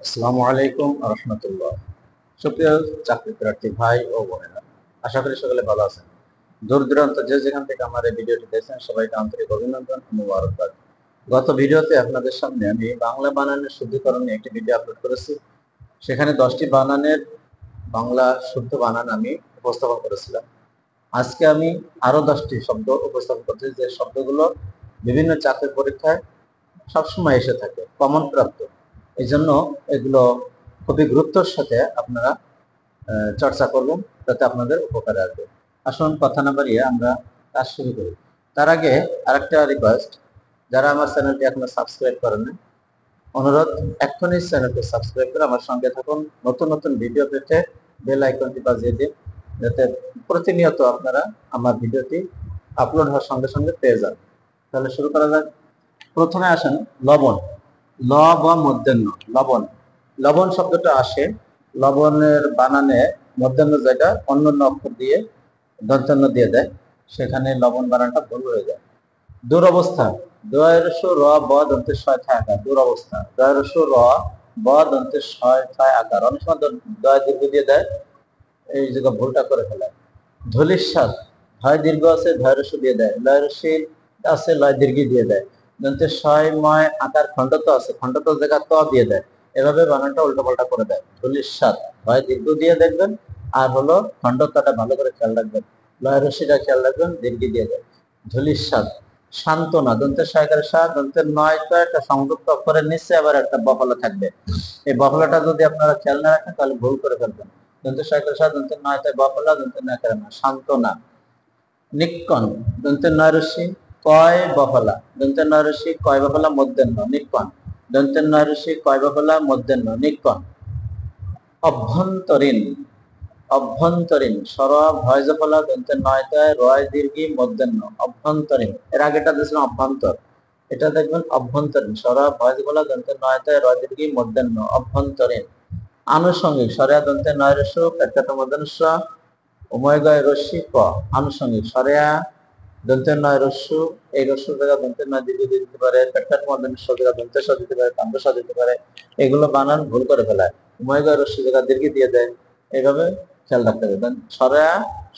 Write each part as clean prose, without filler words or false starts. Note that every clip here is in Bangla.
আসসালামু আলাইকুম রহমতুল্লাহ। সুপ্রিয় চাকরি প্রার্থী ভাই ও বোনেরা, আশা করি সকলে ভালো আছেন। দূর দূরান্ত যে যেখান থেকে আমার এই ভিডিওটি দেখছেন সবাইকে আন্তরিক অভিনন্দন ও মুবারকবাদ। গত ভিডিওতে আপনাদের সামনে আমি বাংলা বানানের শুদ্ধিকরণ নিয়ে একটি ভিডিও আপলোড করেছি। সেখানে 10টি বানানের বাংলা শুদ্ধ বানান আমি উপস্থাপন করেছিলাম। আজকে আমি আরো 10টি শব্দ উপস্থাপন করছি, যে শব্দগুলো বিভিন্ন চাকরির পরীক্ষায় সবসময় এসে থাকে, কমন প্রাপ্ত। এই জন্য এগুলো খুবই গুরুত্বের সাথে আপনারা চর্চা করবেন, যাতে আপনাদের উপকারে আসবে। আসুন কথা না বাড়িয়ে আমরা কাজ শুরু করি। তার আগে আরেকটা রিকোয়েস্ট, যারা আমার চ্যানেলটি এখনো সাবস্ক্রাইব করেন, অনুরোধ এক্ষুনি চ্যানেলটি সাবস্ক্রাইব করে আমার সঙ্গে থাকুন। নতুন নতুন ভিডিও পেতে বেল আইকনটি বাজিয়ে দিন, যাতে প্রতিনিয়ত আপনারা আমার ভিডিওটি আপলোড হওয়ার সঙ্গে সঙ্গে পেয়ে যান। তাহলে শুরু করা যাক। প্রথমে আসেন লবণ। ল বা মূর্ধন্য লবণ। লবণ শব্দটা আসে, লবণের বানানে মূর্ধন্য জায়গা অন্য অক্ষর দিয়ে দন্তন্য দিয়ে দেয়, সেখানে লবণ বানানটা ভুল হয়ে যায়। দুরবস্থা। দয়রস র ব দন্তের ছয় থায় আকার। দুরবস্থা। দয়রস র ব দন্তের ছয় থায় আকার। অনেক সময় দয় দীর্ঘ দিয়ে দেয়, এই জায়গা ভুলটা করে ফেলায়। ধলিস্বাদ। ধয় দীর্ঘ আছে, ধয়রস দিয়ে দেয়। লয়রসি আছে, লয় দীর্ঘ দিয়ে দেয়। দন্তের ছয় ময় আকার খণ্ডত আছে, খণ্ডত জায়গা ত দিয়ে দেয়। এভাবে বানানটা উল্টো পাল্টা করে দেয়। ধলিস্বাদ। ধয় দীর্ঘ দিয়ে দেখবেন, আর হলো খণ্ডতটা ভালো করে খেয়াল রাখবেন। লয়রসিটা খেয়াল রাখবেন, দীর্ঘ দিয়ে দেয়। ধলিস্বাদ। সান্ত্বনা। দন্তের সহায়কার সা, দন্তের নয়টা একটা সংযুক্ত অক্ষরের নিচে আবার একটা বফলা থাকবে। এই বফলাটা যদি আপনারা খেয়াল না রাখেন তাহলে ভুল করে ফেলবেন। দন্তের সহায়কার সা, দন্তের নয়টায় বফলা, দন্তের নয়কার না। সান্ত্বনা। নিক্কণ। দন্তের নয়রসি কয় বফলা, দন্তের নয়রসি কয় বফলা মধ্যাহ্ন নিক্কণ। দন্তের নয়রসি কয় বফলা মধ্যাহ্ন নিক্কণ। অভ্যন্তরীণ। অভ্যন্তরীণ। সর ভয় জফলা, দন্তের নয়টায় রয় দীর্ঘি মধ্যাহ্ন। অভ্যন্তরীণ। এর আগেটা দিয়েছিলাম অভ্যন্তর, এটা দেখবেন অভ্যন্তরীণ। সর ভয় জফলা, দন্তের নয়টায় রয় দীর্ঘি মধ্যাহ্ন। অভ্যন্তরীণ। আনুষঙ্গিক। সরেয়া দন্তের নয়রস পেটকাটা মধ্যাহ্ন উময়গয় রস্যি ক। আনুষঙ্গিক। সরেয়া দন্তের নয় রস্যু, এই রস্যু জায়গা দন্তের নয় দীর্ঘ দিয়ে দিতে পারে, পেটকাট মধ্যাহ্ন জায়গা দন্তের স দিতে পারে, কাণ্ড স দিতে পারে। এগুলো বানান ভুল করে ফেলায়, উময়গয় রস্যু জায়গা দীর্ঘ দিয়ে দেয়। এইভাবে খেয়াল রাখতে হবে। সরেয়া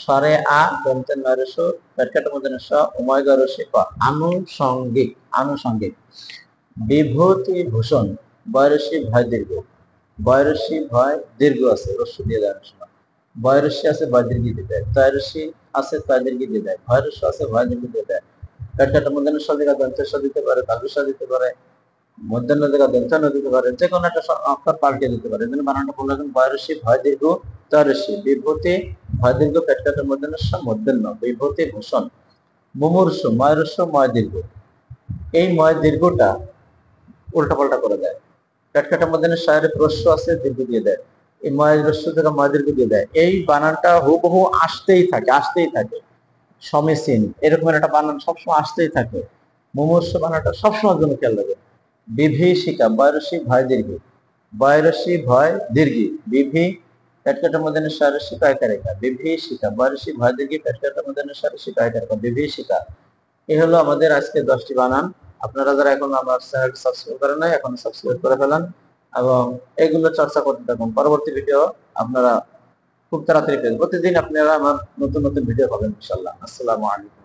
সরে আ দন্তের নয় রস্যু পেটকাট মধ্যাহ্ন স উময়গয় রস্যি ক। আনুষঙ্গিক। আনুষঙ্গিক। বিভূতি ভূষণ। বয়রসি ভয় দীর্ঘ। বয়রসি ভয় দীর্ঘ আছে, রস্যু দিয়ে দেয়। বয়রসি আছে, ভয় দীর্ঘ দিয়ে দেয়। তয়রসি আছে, তয় দীর্ঘ দিয়ে দেয়। ভয়রস আছে, ভয় দীর্ঘ দিয়ে দেয়। পেটকাটা মধ্যাহ্ন স জায়গা দন্তের স দিতে পারে, তালু স দিতে পারে, মধ্যাহ্ন জায়গা দন্তান্ন দিতে পারে, যে কোনো একটা অক্ষর পাল্টে দিতে পারে। এই জন্য বানানটা বলে রাখুন, বয়রসি ভয় দীর্ঘ তয়রসি। বিভূতি ভয় দীর্ঘ পেটকাটা মধ্যাহ্ন স মধ্যাহ্ন। বিভূতি ভূষণ। মুমূর্ষু। ময়রস্য ময় দীর্ঘ। এই ময় দীর্ঘটা উল্টা পাল্টা করে দেয়। পেটকাটার মধ্যে শায়ের প্রশ্ন আছে, দীর্ঘ দিয়ে দেয়। এই ময় রস্য থেকে ময় দীর্ঘ দিয়ে দেয়। এই বানানটা হুবহু আসতেই থাকে, আসতেই থাকে। সমীচীন এরকম একটা বানান সবসময় আসতেই থাকে। মুমূর্ষু বানানটা সবসময় জন্য খেয়াল রাখবে। বিভীষিকা। বয়রসি ভয় দীর্ঘ। বয়রসি ভয় দীর্ঘ। বিভি পেটকাটার মধ্যে শারসি কয়কারিকা। বিভীষিকা। বয়রসি ভয় দীর্ঘ, পেটকাটার মধ্যে শারসি কয়কারিকা। বিভীষিকা। এই হলো আমাদের আজকে 10টি বানান। আপনারা যারা এখন আমার চ্যানেল সাবস্ক্রাইব করেন নাই, এখন সাবস্ক্রাইব করে ফেলেন এবং এগুলো চর্চা করতে থাকুন। পরবর্তী ভিডিও আপনারা খুব তাড়াতাড়ি পেয়ে প্রতিদিন আপনারা আমার নতুন নতুন ভিডিও পাবেন ইনশাআল্লাহ। আসসালামু আলাইকুম।